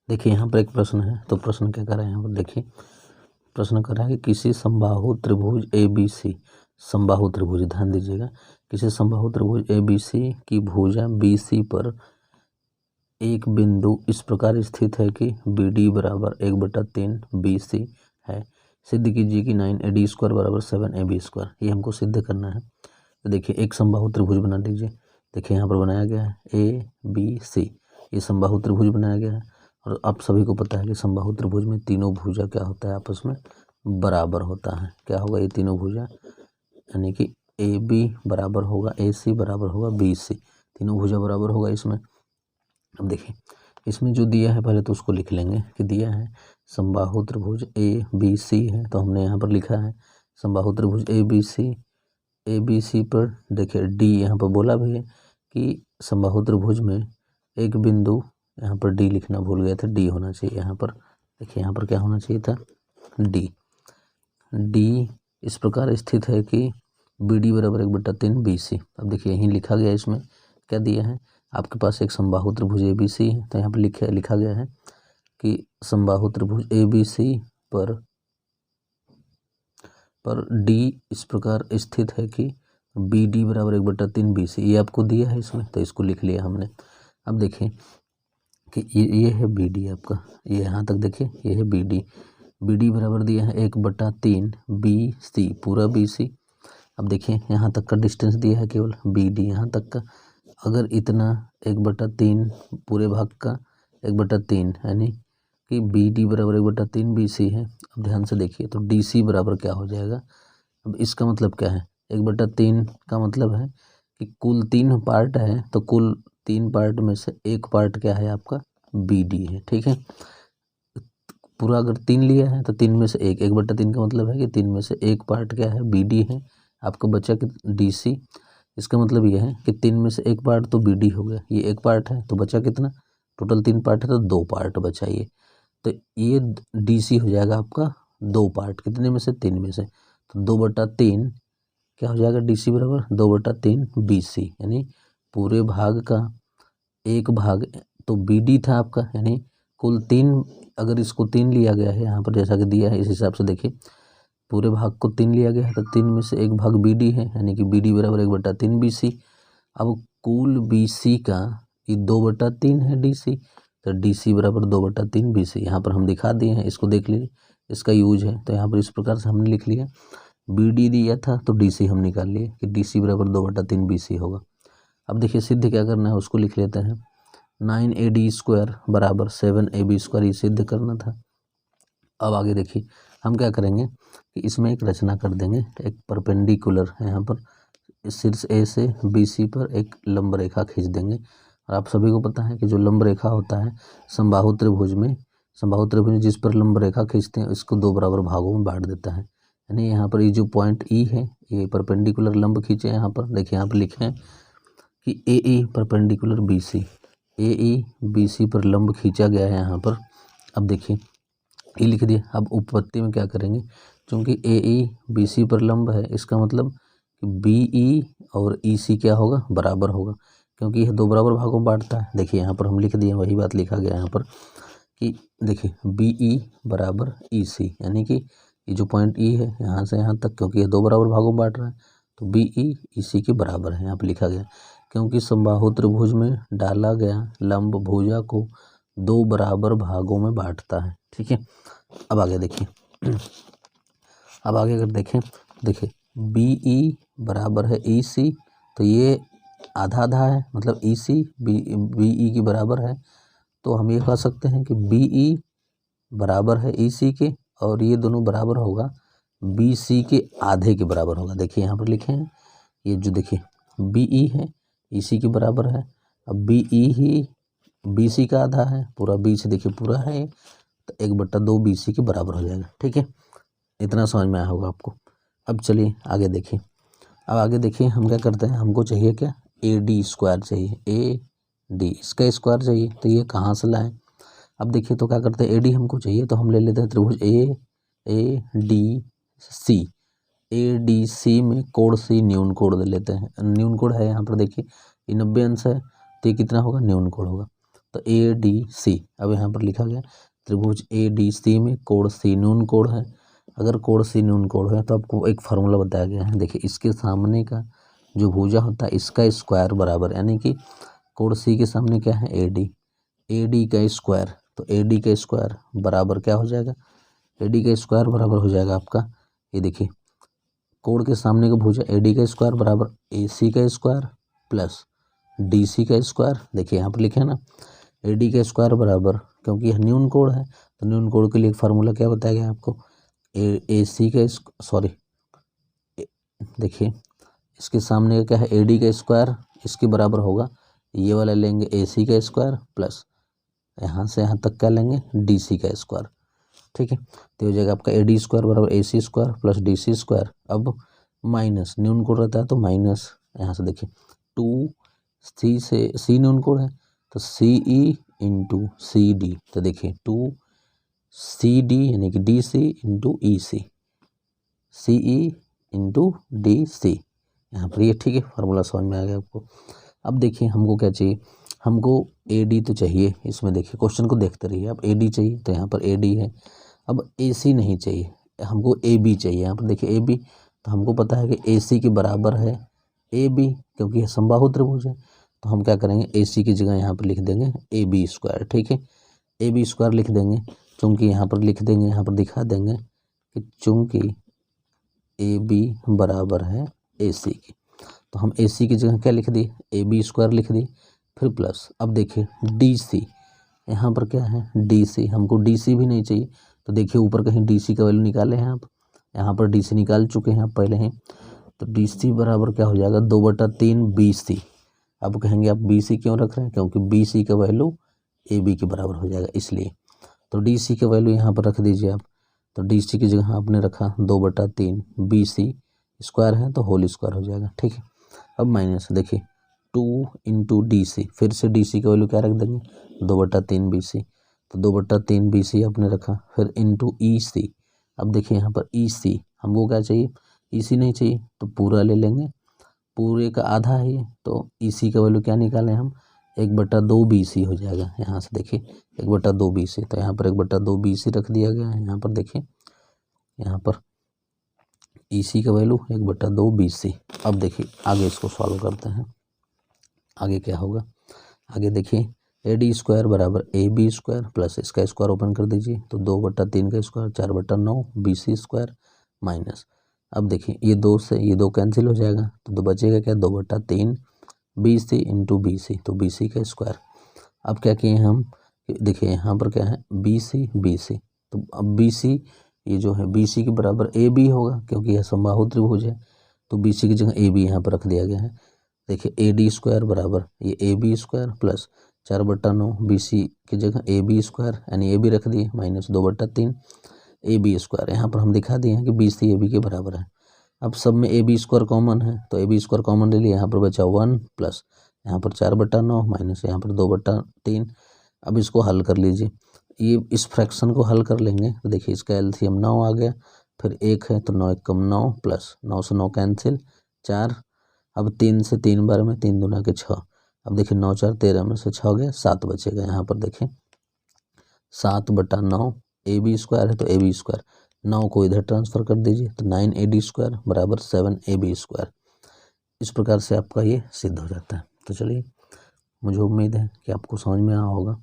देखिए यहाँ पर एक प्रश्न है, तो प्रश्न क्या कर रहा है यहाँ पर देखिए, प्रश्न कर रहा है कि किसी समबाहु त्रिभुज ABC, समबाहु त्रिभुज ध्यान दीजिएगा, किसी समबाहु त्रिभुज ABC की भुजा BC पर एक बिंदु इस प्रकार स्थित है कि BD बराबर 1/3 BC है। सिद्ध कीजिए कि 9AD² बराबर 7AB²। ये हमको सिद्ध करना है। तो देखिए एक समबाहु त्रिभुज बना लीजिए। देखिए यहाँ पर बनाया गया है ABC, ये समबाहु त्रिभुज बनाया गया है। और आप सभी को पता है कि समबाहु त्रिभुज में तीनों भुजा क्या होता है, आपस में बराबर होता है। क्या होगा, ये तीनों भुजा यानी कि AB बराबर होगा AC बराबर होगा BC, तीनों भुजा बराबर होगा इसमें। अब देखिए इसमें जो दिया है पहले तो उसको लिख लेंगे कि दिया है समबाहु त्रिभुज ABC है, तो हमने यहाँ पर लिखा है समबाहु त्रिभुज ABC पर देखिए D यहाँ पर बोला भी है कि समबाहु त्रिभुज में एक बिंदु, यहाँ पर D लिखना भूल गया था, D होना चाहिए यहाँ पर। देखिए यहाँ पर क्या होना चाहिए था, D इस प्रकार स्थित है कि BD बराबर 1/3 BC। अब देखिए यहीं लिखा गया, इसमें क्या दिया है, आपके पास एक समबाहु त्रिभुज ABC है, तो यहाँ पर लिखा गया है कि समबाहु त्रिभुज ABC पर D इस प्रकार स्थित है कि BD बराबर 1/3 BC, ये आपको दिया है इसमें, तो इसको लिख लिया हमने। अब देखिए कि ये है BD आपका, ये यहाँ तक देखिए ये है BD बराबर दिया है 1/3 BC, पूरा BC। अब देखिए यहाँ तक का डिस्टेंस दिया है केवल BD, यहाँ तक का, अगर इतना 1/3 पूरे भाग का 1/3 यानी कि BD बराबर 1/3 BC है। अब ध्यान से देखिए तो DC बराबर क्या हो जाएगा। अब इसका मतलब क्या है, 1/3 का मतलब है कि कुल 3 पार्ट है, तो कुल 3 पार्ट में से एक पार्ट क्या है आपका BD है, ठीक है। पूरा अगर 3 लिया है तो 3 में से 1/3 का मतलब है कि 3 में से एक पार्ट क्या है BD है, आपका बचा कि DC। इसका मतलब यह है कि 3 में से एक पार्ट तो BD हो गया, ये एक पार्ट है, तो बचा कितना, टोटल 3 पार्ट है तो 2 पार्ट बचा ये, तो ये DC हो जाएगा आपका 2 पार्ट, कितने में से 3 में से, तो 2/3 क्या हो जाएगा DC बराबर 2/3 BC, यानी पूरे भाग का एक भाग तो BD था आपका, यानी कुल 3, अगर इसको 3 लिया गया है यहाँ पर जैसा कि दिया है, इस हिसाब से देखिए पूरे भाग को 3 लिया गया है, तो 3 में से एक भाग BD है, यानी कि BD बराबर 1/3 BC। अब कुल BC का ये 2/3 है DC, तो DC बराबर 2/3 BC, यहाँ पर हम दिखा दिए हैं, इसको देख लीजिए, इसका यूज है। तो यहाँ पर इस प्रकार से हमने लिख लिया, BD दिया था तो DC हम निकाल लिए कि DC बराबर 2/3 BC होगा। अब देखिए सिद्ध क्या करना है, उसको लिख लेते हैं, 9AD² बराबर 7AB², ये सिद्ध करना था। अब आगे देखिए हम क्या करेंगे कि इसमें एक रचना कर देंगे, एक परपेंडिकुलर है यहाँ पर, शीर्ष A से BC पर एक लंब रेखा खींच देंगे। और आप सभी को पता है कि जो लंब रेखा होता है समबाहु त्रिभुज में, जिस पर लंब रेखा खींचते हैं इसको 2 बराबर भागों में बांट देता है। यानी यहाँ पर ये जो पॉइंट E है, ये परपेंडिकुलर लंब खींचे यहाँ पर, देखिए यहाँ पर लिखे हैं कि AE perpendicular BC, AE BC पर लंब खींचा गया है यहाँ पर। अब देखिए ये लिख दिया। अब उपपत्ति में क्या करेंगे, क्योंकि AE BC पर लंब है, इसका मतलब कि BE और EC क्या होगा, बराबर होगा, क्योंकि यह 2 बराबर भागों में बांटता है। देखिए यहाँ पर हम लिख दिए, वही बात लिखा गया यहाँ पर कि देखिए BE बराबर EC, यानी कि ये जो पॉइंट E है यहाँ से यहाँ तक, क्योंकि यह 2 बराबर भागों में बांट रहा है, तो BE EC के बराबर है, यहाँ पर लिखा गया। क्योंकि समबाहु त्रिभुज में डाला गया लंब भुजा को 2 बराबर भागों में बांटता है, ठीक है। अब आगे देखिए, अब आगे अगर देखें, देखिए BE बराबर है EC, तो ये आधा आधा है, मतलब EC BE के बराबर है, तो हम ये कह सकते हैं कि BE बराबर है EC के, और ये दोनों बराबर होगा BC के आधे के बराबर होगा। देखिए यहाँ पर लिखे हैं, ये जो देखिए BE है EC के बराबर है, अब BE ही BC का आधा है, पूरा BC देखिए पूरा है, तो 1/2 BC के बराबर हो जाएगा, ठीक है। इतना समझ में आया होगा आपको। अब चलिए आगे देखिए, अब आगे देखिए हम क्या करते हैं, हमको चाहिए क्या, AD² चाहिए, AD इसका स्क्वायर चाहिए, तो ये कहाँ से लाएं। अब देखिए तो क्या करते हैं, AD हमको चाहिए तो हम ले लेते हैं त्रिभुज ADC, ADC में कोण C न्यून कोण ले लेते हैं, न्यून कोण है यहाँ पर देखिए, ये 90 अंश है, तो ये कितना होगा, न्यून कोण होगा। तो ADC, अब यहाँ पर लिखा गया त्रिभुज ADC में कोण C न्यून कोण है। अगर कोण C न्यून कोण है तो आपको एक फार्मूला बताया गया है। देखिए इसके सामने का जो भुजा होता है इसका स्क्वायर बराबर, यानी कि कोण C के सामने क्या है AD का स्क्वायर, तो AD का स्क्वायर बराबर क्या हो जाएगा, AD का स्क्वायर बराबर हो जाएगा आपका, ये देखिए कोण के सामने का भुजा AD का स्क्वायर बराबर AC का स्क्वायर प्लस DC का स्क्वायर। देखिए यहाँ पर लिखे ना AD का स्क्वायर बराबर, क्योंकि यह न्यून कोण है तो न्यून कोण के लिए एक फार्मूला क्या बताया गया आपको, AC का सॉरी देखिए इसके सामने का क्या है AD का स्क्वायर, इसके बराबर होगा ये वाला लेंगे AC का स्क्वायर प्लस यहाँ से यहाँ तक क्या लेंगे DC का स्क्वायर। ठीक है, तो हो जाएगा आपका AD स्क्वायर बराबर AC square plus DC square. अब माइनस न्यून कोण रहता है तो माइनस यहाँ से देखिए 2C से C न्यून कोण है तो CE इंटू CD, तो देखिए 2CD यानी कि DC into EC, CE into DC, यहाँ पर ये ठीक है फार्मूला समझ में आ गया आपको। अब देखिए हमको क्या चाहिए, हमको AD तो चाहिए, इसमें देखिए क्वेश्चन को देखते रहिए। अब AD चाहिए तो यहाँ पर AD है। अब AC नहीं चाहिए, हमको AB चाहिए। यहाँ पर देखिए AB, तो हमको पता है कि AC के बराबर है AB, क्योंकि यह समबाहु त्रिभुज है। तो हम क्या करेंगे AC की जगह यहाँ पर लिख देंगे AB स्क्वायर। ठीक है, AB स्क्वायर लिख देंगे, चूँकि यहाँ पर लिख देंगे, यहाँ पर दिखा देंगे कि चूँकि AB बराबर है AC की, तो हम AC की जगह क्या लिख दिए AB स्क्वायर लिख दिए, फिर प्लस। अब देखिए DC, यहाँ पर क्या है DC, हमको DC भी नहीं चाहिए, तो देखिए ऊपर कहीं DC का वैल्यू निकाले हैं आप, यहाँ पर DC निकाल चुके हैं आप पहले हैं, तो DC बराबर क्या हो जाएगा 2/3 BC। अब कहेंगे आप BC क्यों रख रहे हैं, क्योंकि BC का वैल्यू AB के बराबर हो जाएगा इसलिए, तो DC का वैल्यू यहाँ पर रख दीजिए आप। तो DC की जगह आपने रखा 2/3 BC स्क्वायर है तो होल स्क्वायर हो जाएगा। ठीक है, अब माइनस देखिए 2 इंटू DC, फिर से DC का वैल्यू क्या रख देंगे 2/3 BC, तो 2/3 BC आपने रखा, फिर इंटू EC। अब देखिए यहाँ पर EC हमको क्या चाहिए, EC नहीं चाहिए तो पूरा ले लेंगे, पूरे का आधा है ये, तो EC का वैल्यू क्या निकालें हम 1/2 BC हो जाएगा। यहाँ से देखिए 1/2 BC, तो यहाँ पर 1/2 BC रख दिया गया है। यहाँ पर देखिए यहाँ पर EC का वैल्यू 1/2 BC। अब देखिए आगे इसको सॉल्व करते हैं, आगे क्या होगा, आगे देखिए AD स्क्वायर बराबर AB स्क्वायर प्लस इसका स्क्वायर ओपन कर दीजिए, तो 2/3 का स्क्वायर 4/9 BC स्क्वायर माइनस। अब देखिए ये 2 से ये 2 कैंसिल हो जाएगा, तो 2 बचेगा क्या 2/3 BC इंटू BC, तो BC का स्क्वायर। अब क्या किए हम, देखिए यहाँ पर क्या है BC, तो अब BC ये जो है BC के बराबर AB होगा, क्योंकि यह समबाहु त्रिभुज है, तो BC की जगह AB यहाँ पर रख दिया गया है। देखिए AD स्क्वायर बराबर ये AB स्क्वायर प्लस 4/9 BC की जगह AB स्क्वायर, यानी AB रख दिए माइनस 2/3 AB स्क्वायर। यहाँ पर हम दिखा दिए हैं कि BC AB के बराबर है। अब सब में AB स्क्वायर कॉमन है, तो AB स्क्वायर कॉमन ले लिया, यहाँ पर बचा 1 प्लस यहाँ पर 4/9 माइनस यहाँ पर 2/3। अब इसको हल कर लीजिए, ये इस फ्रैक्शन को हल कर लेंगे तो देखिए इसका LCM 9 आ गया, फिर 1 है तो 9 × 9 प्लस 9 से 9 कैंसिल 4। अब 3 से 3 बार में 3 दूना के 6। अब देखिए 9 4 13 में से 6 गया 7 बचेगा। यहाँ पर देखें 7/9 AB स्क्वायर है तो AB स्क्वायर, 9 को इधर ट्रांसफ़र कर दीजिए तो 9 AD स्क्वायर बराबर 7 AB स्क्वायर। इस प्रकार से आपका ये सिद्ध हो जाता है। तो चलिए मुझे उम्मीद है कि आपको समझ में आया होगा।